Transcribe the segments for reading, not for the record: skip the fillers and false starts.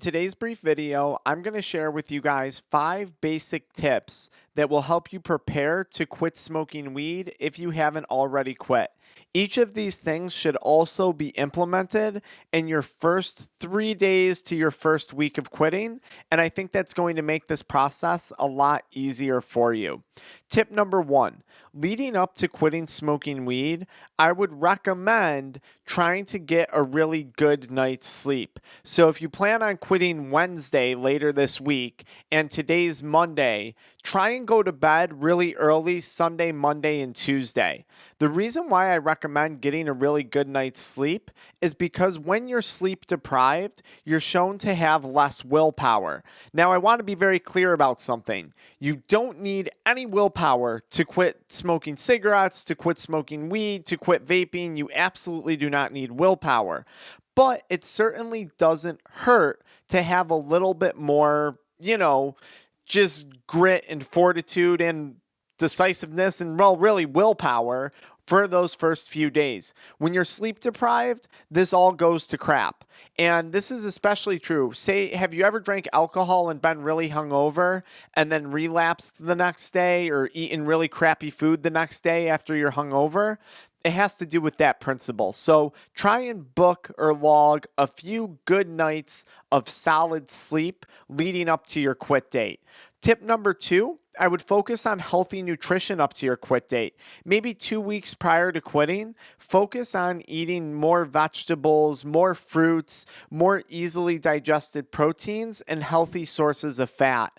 Today's brief video, I'm going to share with you guys 5 basic tips that will help you prepare to quit smoking weed if you haven't already quit. Each of these things should also be implemented in your first 3 days to your first week of quitting, and I think that's going to make this process a lot easier for you. Tip number 1, leading up to quitting smoking weed, I would recommend trying to get a really good night's sleep. So if you plan on quitting Wednesday later this week and today's Monday, try and go to bed really early Sunday, Monday, and Tuesday. The reason why I recommend getting a really good night's sleep is because when you're sleep deprived, you're shown to have less willpower. Now, I want to be very clear about something. You don't need any willpower to quit smoking cigarettes, to quit smoking weed, to quit vaping. You absolutely do not need willpower. But it certainly doesn't hurt to have a little bit more, just grit and fortitude and decisiveness and, really willpower for those first few days. When you're sleep deprived, this all goes to crap. And this is especially true. Have you ever drank alcohol and been really hungover and then relapsed the next day, or eaten really crappy food the next day after you're hungover? It has to do with that principle. So try and book or log a few good nights of solid sleep leading up to your quit date. Tip number 2, I would focus on healthy nutrition up to your quit date. Maybe 2 weeks prior to quitting, focus on eating more vegetables, more fruits, more easily digested proteins, and healthy sources of fat.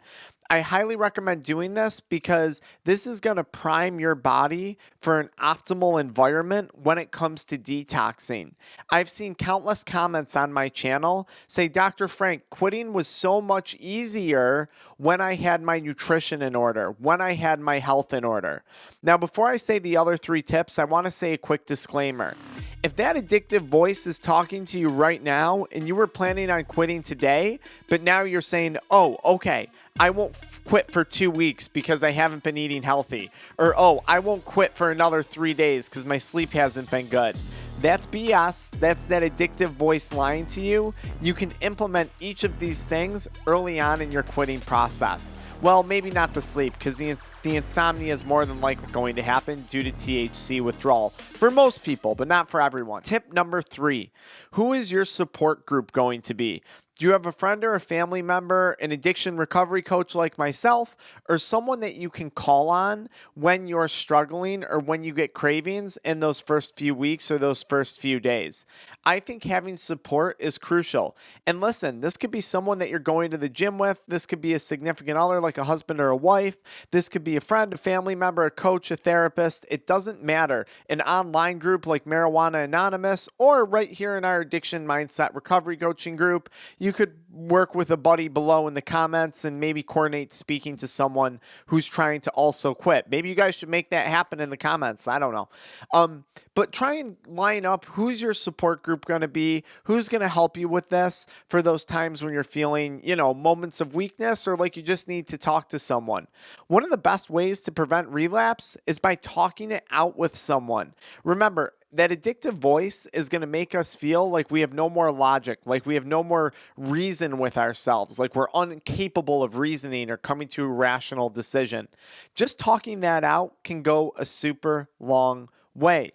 I highly recommend doing this because this is going to prime your body for an optimal environment when it comes to detoxing. I've seen countless comments on my channel say, Dr. Frank, quitting was so much easier when I had my nutrition in order, when I had my health in order. Now, before I say the other 3 tips, I want to say a quick disclaimer. If that addictive voice is talking to you right now and you were planning on quitting today, but now you're saying, oh, okay, I won't quit for 2 weeks because I haven't been eating healthy. Or, oh, I won't quit for another 3 days because my sleep hasn't been good. That's BS. That's that addictive voice lying to you. You can implement each of these things early on in your quitting process. Well, maybe not the sleep, because the insomnia is more than likely going to happen due to THC withdrawal for most people, but not for everyone. Tip number 3, who is your support group going to be? Do you have a friend or a family member, an addiction recovery coach like myself, or someone that you can call on when you're struggling or when you get cravings in those first few weeks or those first few days? I think having support is crucial. And listen, this could be someone that you're going to the gym with. This could be a significant other like a husband or a wife. This could be a friend, a family member, a coach, a therapist. It doesn't matter. An online group like Marijuana Anonymous, or right here in our AddictionMindset recovery coaching group. You could work with a buddy below in the comments and maybe coordinate speaking to someone who's trying to also quit. Maybe you guys should make that happen in the comments. I don't know. But try and line up who's your support group going to be, who's going to help you with this for those times when you're feeling, moments of weakness or like you just need to talk to someone. One of the best ways to prevent relapse is by talking it out with someone. Remember, that addictive voice is going to make us feel like we have no more logic, like we have no more reason with ourselves, like we're incapable of reasoning or coming to a rational decision. Just talking that out can go a super long way.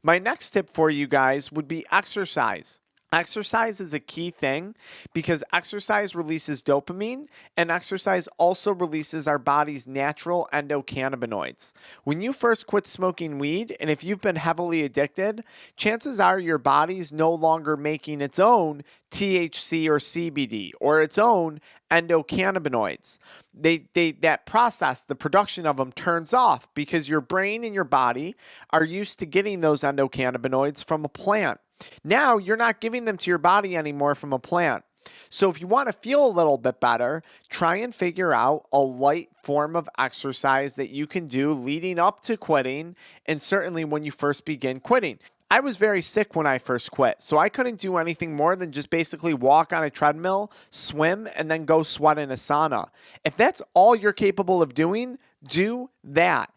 My next tip for you guys would be exercise. Exercise is a key thing because exercise releases dopamine, and exercise also releases our body's natural endocannabinoids. When you first quit smoking weed, and if you've been heavily addicted, chances are your body's no longer making its own THC or CBD or its own endocannabinoids. That process, the production of them turns off because your brain and your body are used to getting those endocannabinoids from a plant. Now you're not giving them to your body anymore from a plant. So if you want to feel a little bit better, try and figure out a light form of exercise that you can do leading up to quitting, and certainly when you first begin quitting. I was very sick when I first quit, so I couldn't do anything more than just basically walk on a treadmill, swim, and then go sweat in a sauna. If that's all you're capable of doing, do that.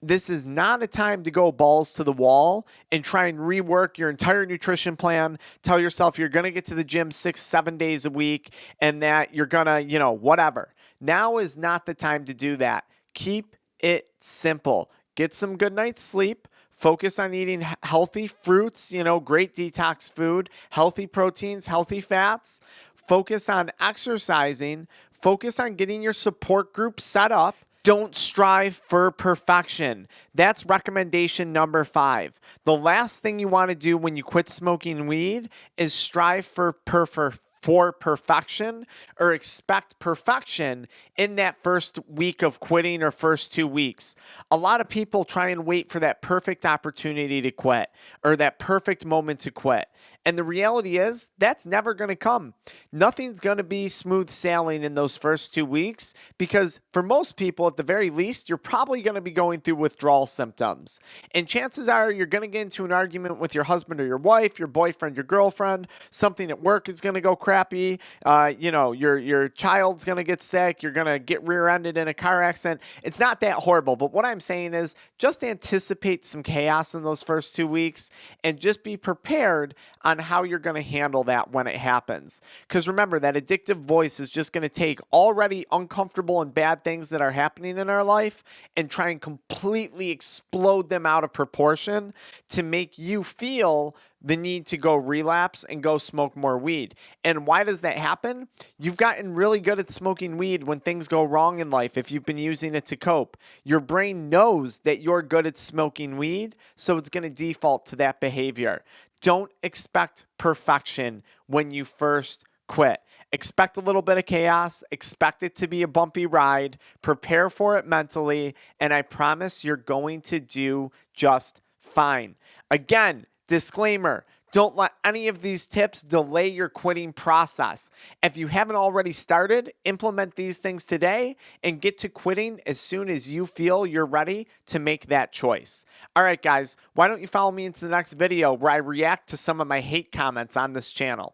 This is not a time to go balls to the wall and try and rework your entire nutrition plan. Tell yourself you're going to get to the gym 6-7 days a week and that you're going to, whatever. Now is not the time to do that. Keep it simple. Get some good night's sleep. Focus on eating healthy fruits, great detox food, healthy proteins, healthy fats. Focus on exercising. Focus on getting your support group set up. Don't strive for perfection. That's recommendation number 5. The last thing you want to do when you quit smoking weed is strive for perfection or expect perfection in that first week of quitting or first 2 weeks. A lot of people try and wait for that perfect opportunity to quit or that perfect moment to quit. And the reality is that's never going to come. Nothing's going to be smooth sailing in those first 2 weeks because for most people, at the very least, you're probably going to be going through withdrawal symptoms. And chances are you're going to get into an argument with your husband or your wife, your boyfriend, your girlfriend. Something at work is going to go crappy. Your child's going to get sick. You're going to get rear-ended in a car accident. It's not that horrible. But what I'm saying is just anticipate some chaos in those first 2 weeks and just be prepared on how you're going to handle that when it happens. Because remember, that addictive voice is just going to take already uncomfortable and bad things that are happening in our life and try and completely explode them out of proportion to make you feel the need to go relapse and go smoke more weed. And why does that happen? You've gotten really good at smoking weed when things go wrong in life if you've been using it to cope. Your brain knows that you're good at smoking weed, so it's going to default to that behavior. Don't expect perfection when you first quit. Expect a little bit of chaos. Expect it to be a bumpy ride. Prepare for it mentally, and I promise you're going to do just fine. Again, disclaimer, don't let any of these tips delay your quitting process. If you haven't already started, implement these things today and get to quitting as soon as you feel you're ready to make that choice. All right, guys, why don't you follow me into the next video where I react to some of my hate comments on this channel?